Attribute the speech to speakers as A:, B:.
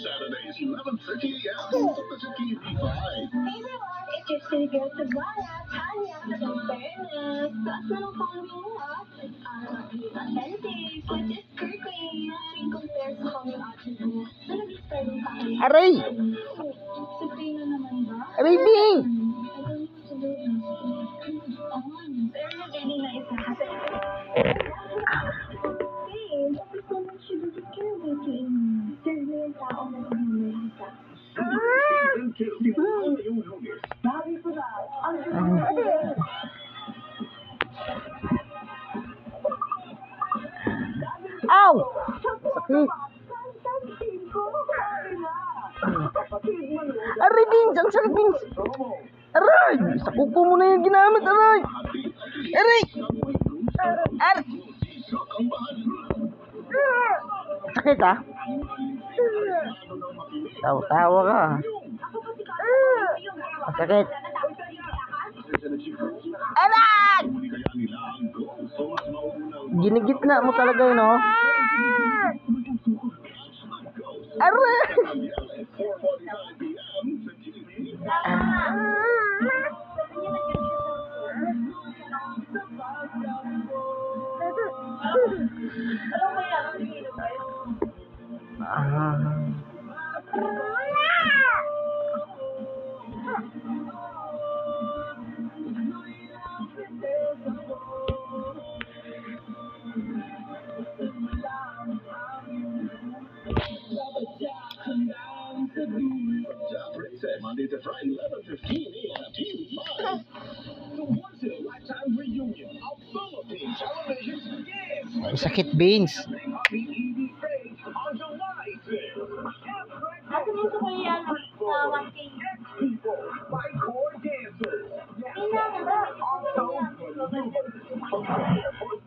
A: Saturdays, 11:30 a.m. on Pacific TV5.
B: Hey everyone, it's your city girl Savannah, Tanya, in fairness, taas na ng phone mo ha. Authentic, which is creepy, in compare sa phone options mo. So nag-start yung kami.
C: Aray!
B: Sabrina naman ba?
C: Aray, Bing!
B: Pero really nice na kasi. Hey, tapos naman siya dito kaya waiting. Serve mo yung tao na tumamay ka. Bawi ko na.
C: Ow! Sakit! Aray, Vince! Ang sakit, Vince! Aray! Sa kuko mo na yung ginamit, aray! Aray! Aray! Sakit, ha? Tawa-tawa ka. Masakit. Aray! Ginigitna mo talaga yun, no? Aray!
A: Monday to Friday, 11:15 a.m. TV5. The once-in-a-lifetime reunion of Philippine television's Yes.
C: Sakit, Vince.
A: On July 5th.
B: Kasi mo sa kaya ng 1K.
A: People by core dancers.
B: Hindi na,
A: Also, prepare for